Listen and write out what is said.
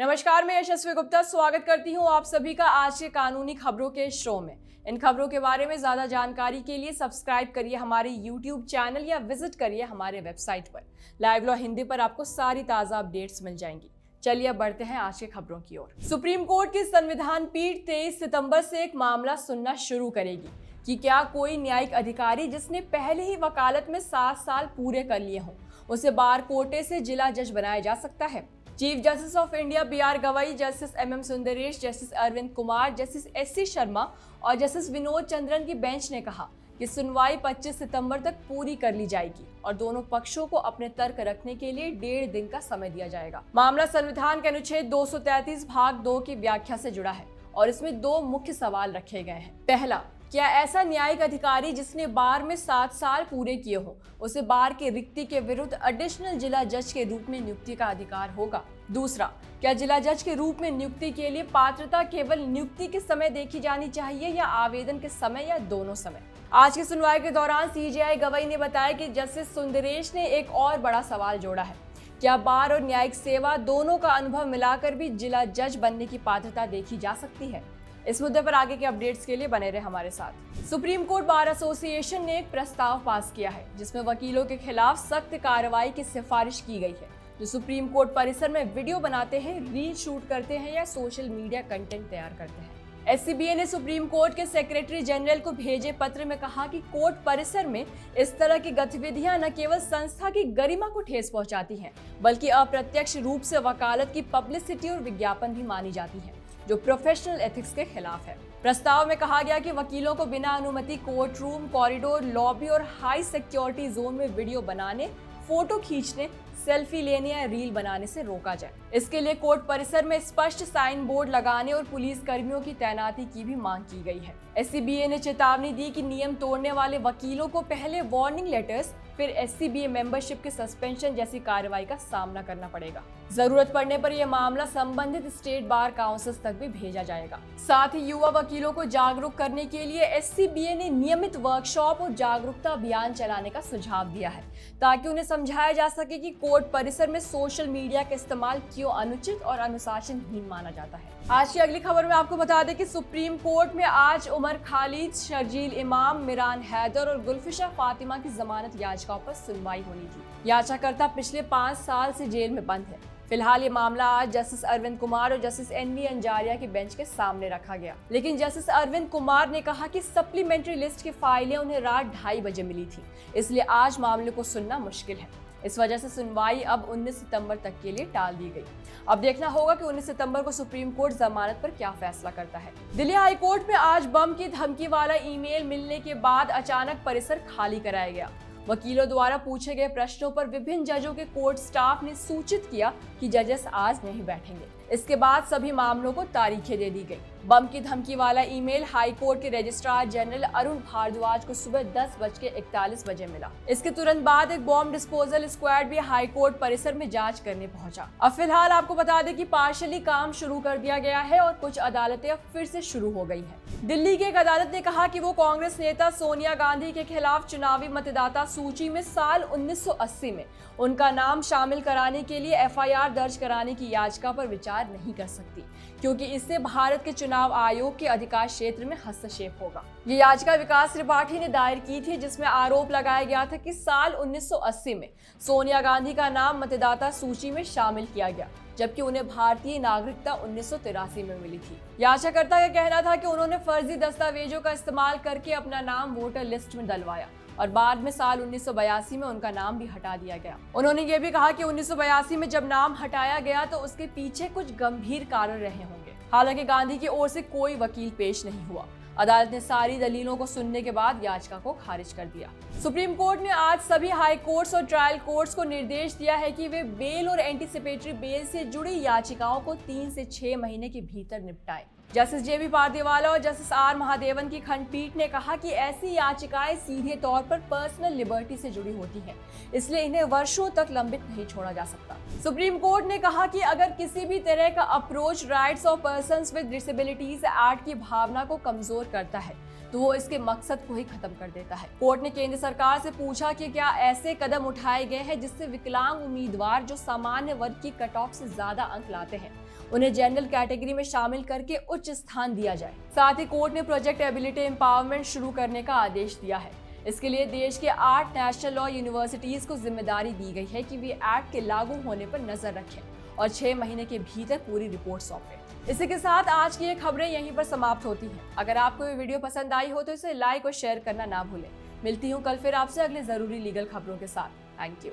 नमस्कार, मैं यशस्वी गुप्ता स्वागत करती हूँ आप सभी का आज के कानूनी खबरों के शो में। इन खबरों के बारे में ज्यादा जानकारी के लिए सब्सक्राइब करिए हमारे YouTube चैनल या विजिट करिए हमारे वेबसाइट पर। लाइव लॉ हिंदी पर आपको सारी ताजा अपडेट्स मिल जाएंगी। चलिए अब बढ़ते हैं आज के खबरों की ओर। सुप्रीम कोर्ट की संविधान पीठ 23 सितंबर से एक मामला सुनना शुरू करेगी कि क्या कोई न्यायिक अधिकारी जिसने पहले ही वकालत में 7 साल पूरे कर लिए हों उसे बार कोटे से जिला जज बनाया जा सकता है। Chief justice of India BR Gavai, justice MM Sundaresh, justice Arvind Kumar, justice SC Sharma और जस्टिस विनोद चंद्रन की बेंच ने कहा कि सुनवाई 25 सितंबर तक पूरी कर ली जाएगी और दोनों पक्षों को अपने तर्क रखने के लिए 1.5 दिन का समय दिया जाएगा। मामला संविधान के अनुच्छेद 233 भाग 2 की व्याख्या से जुड़ा है और इसमें 2 मुख्य सवाल रखे गए हैं। पहला, क्या ऐसा न्यायिक अधिकारी जिसने बार में 7 साल पूरे किए हों उसे बार की रिक्ति के विरुद्ध एडिशनल जिला जज के रूप में नियुक्ति का अधिकार होगा। दूसरा, क्या जिला जज के रूप में नियुक्ति के लिए पात्रता केवल नियुक्ति के समय देखी जानी चाहिए या आवेदन के समय या दोनों समय। आज की सुनवाई के दौरान CJI गवई ने बताया कि जस्टिस सुंदरेश ने एक और बड़ा सवाल जोड़ा है, क्या बार और न्यायिक सेवा दोनों का अनुभव मिलाकर भी जिला जज बनने की पात्रता देखी जा सकती है। इस मुद्दे पर आगे के अपडेट्स के लिए बने रहे हमारे साथ। सुप्रीम कोर्ट बार एसोसिएशन ने एक प्रस्ताव पास किया है जिसमें वकीलों के खिलाफ सख्त कार्रवाई की सिफारिश की गई है जो सुप्रीम कोर्ट परिसर में वीडियो बनाते हैं, रील शूट करते हैं या सोशल मीडिया कंटेंट तैयार करते हैं। SCBA ने सुप्रीम कोर्ट के सेक्रेटरी जनरल को भेजे पत्र में कहा कि कोर्ट परिसर में इस तरह की गतिविधियां न केवल संस्था की गरिमा को ठेस पहुंचाती हैं बल्कि अप्रत्यक्ष रूप से वकालत की पब्लिसिटी और विज्ञापन भी मानी जाती है जो प्रोफेशनल एथिक्स के खिलाफ है। प्रस्ताव में कहा गया कि वकीलों को बिना अनुमति कोर्ट रूम, कॉरिडोर, लॉबी और हाई सिक्योरिटी जोन में वीडियो बनाने, फोटो खींचने, सेल्फी लेने या रील बनाने से रोका जाए। इसके लिए कोर्ट परिसर में स्पष्ट साइन बोर्ड लगाने और पुलिस कर्मियों की तैनाती की भी मांग की गई है। SCBA ने चेतावनी दी कि नियम तोड़ने वाले वकीलों को पहले वार्निंग लेटर्स, फिर SCBA मेंबरशिप के सस्पेंशन जैसी कार्रवाई का सामना करना पड़ेगा। जरूरत पड़ने पर यह मामला संबंधित स्टेट बार काउंसिल तक भी भेजा जाएगा। साथ ही युवा वकीलों को जागरूक करने के लिए SCBA ने नियमित वर्कशॉप और जागरूकता अभियान चलाने का सुझाव दिया है ताकि उन्हें समझाया जा सके कि कोर्ट परिसर में सोशल मीडिया का इस्तेमाल क्यों अनुचित और अनुशासनहीन माना जाता है। आज की अगली खबर में आपको बता दें कि सुप्रीम कोर्ट में आज उमर खालिद, शर्जील इमाम, मिरान हैदर और गुलफिशा फातिमा की जमानत याचिकाओं पर सुनवाई होनी थी। याचिकाकर्ता पिछले 5 साल से जेल में बंद है। फिलहाल ये मामला आज जस्टिस अरविंद कुमार और जस्टिस NV अंजारिया की बेंच के सामने रखा गया, लेकिन जस्टिस अरविंद कुमार ने कहा कि सप्लीमेंट्री लिस्ट की फाइलें उन्हें रात 2:30 बजे मिली थी, इसलिए आज मामले को सुनना मुश्किल है। इस वजह से सुनवाई अब 19 सितंबर तक के लिए टाल दी गई। अब देखना होगा कि 19 सितंबर को सुप्रीम कोर्ट जमानत पर क्या फैसला करता है। दिल्ली हाई कोर्ट में आज बम की धमकी वाला ईमेल मिलने के बाद अचानक परिसर खाली कराया गया। वकीलों द्वारा पूछे गए प्रश्नों पर विभिन्न जजों के कोर्ट स्टाफ ने सूचित किया कि जजेस आज नहीं बैठेंगे। इसके बाद सभी मामलों को तारीखें दे दी गई। बम की धमकी वाला ईमेल हाई कोर्ट के रजिस्ट्रार जनरल अरुण भारद्वाज को सुबह 10:41 बजे मिला। इसके तुरंत बाद एक बॉम्ब डिस्पोजल स्क्वाड भी हाई कोर्ट परिसर में जांच करने पहुंचा। अब फिलहाल आपको बता दें कि पार्शियली काम शुरू कर दिया गया है और कुछ अदालतें अब फिर से शुरू हो गई है। दिल्ली की एक अदालत ने कहा कि वो कांग्रेस नेता सोनिया गांधी के खिलाफ चुनावी मतदाता सूची में साल 1980 में उनका नाम शामिल कराने के लिए FIR दर्ज कराने की याचिका पर विचार नहीं कर सकती क्योंकि इससे भारत के चुनाव आयोग के अधिकार क्षेत्र में हस्तक्षेप होगा। ये याचिका विकास त्रिपाठी ने दायर की थी जिसमें आरोप लगाया गया था कि साल 1980 में सोनिया गांधी का नाम मतदाता सूची में शामिल किया गया जबकि उन्हें भारतीय नागरिकता 1983 में मिली थी। याचिकाकर्ता का कहना था कि उन्होंने फर्जी दस्तावेजों का इस्तेमाल करके अपना नाम वोटर लिस्ट में डलवाया और बाद में साल 1982 में उनका नाम भी हटा दिया गया। उन्होंने ये भी कहा कि 1982 में जब नाम हटाया गया तो उसके पीछे कुछ गंभीर कारण रहे होंगे। हालांकि गांधी की ओर से कोई वकील पेश नहीं हुआ। अदालत ने सारी दलीलों को सुनने के बाद याचिका को खारिज कर दिया। सुप्रीम कोर्ट ने आज सभी हाई कोर्ट्स और ट्रायल कोर्ट्स को निर्देश दिया है कि वे बेल और एंटीसिपेटरी बेल से जुड़ी याचिकाओं को 3 से 6 महीने के भीतर निपटाएं। जस्टिस JB पारदीवाला और जस्टिस R महादेवन की खंडपीठ ने कहा कि ऐसी याचिकाएं सीधे तौर पर पर्सनल लिबर्टी से जुड़ी होती हैं, इसलिए इन्हें वर्षों तक लंबित नहीं छोड़ा जा सकता। सुप्रीम कोर्ट ने कहा कि अगर किसी भी तरह का approach rights of persons with disabilities act की भावना को कमजोर करता है तो वो इसके मकसद को ही खत्म कर देता है। कोर्ट ने केंद्र सरकार से पूछा कि क्या ऐसे कदम उठाए गए हैं जिससे विकलांग उम्मीदवार जो सामान्य वर्ग की कट ऑफ से ज्यादा अंक लाते हैं उन्हें जनरल कैटेगरी में शामिल करके उच्च स्थान दिया जाए। साथ ही कोर्ट ने प्रोजेक्ट एबिलिटी एम्पावरमेंट शुरू करने का आदेश दिया है। इसके लिए देश के 8 नेशनल लॉ यूनिवर्सिटीज को जिम्मेदारी दी गई है कि वे एक्ट के लागू होने पर नजर रखें और 6 महीने के भीतर पूरी रिपोर्ट सौंपें। इसी के साथ आज की ये खबरें यहीं पर समाप्त होती हैं। अगर आपको ये वीडियो पसंद आई हो तो इसे लाइक और शेयर करना ना भूलें। मिलती हूँ कल फिर आपसे अगले जरूरी लीगल खबरों के साथ। Thank you.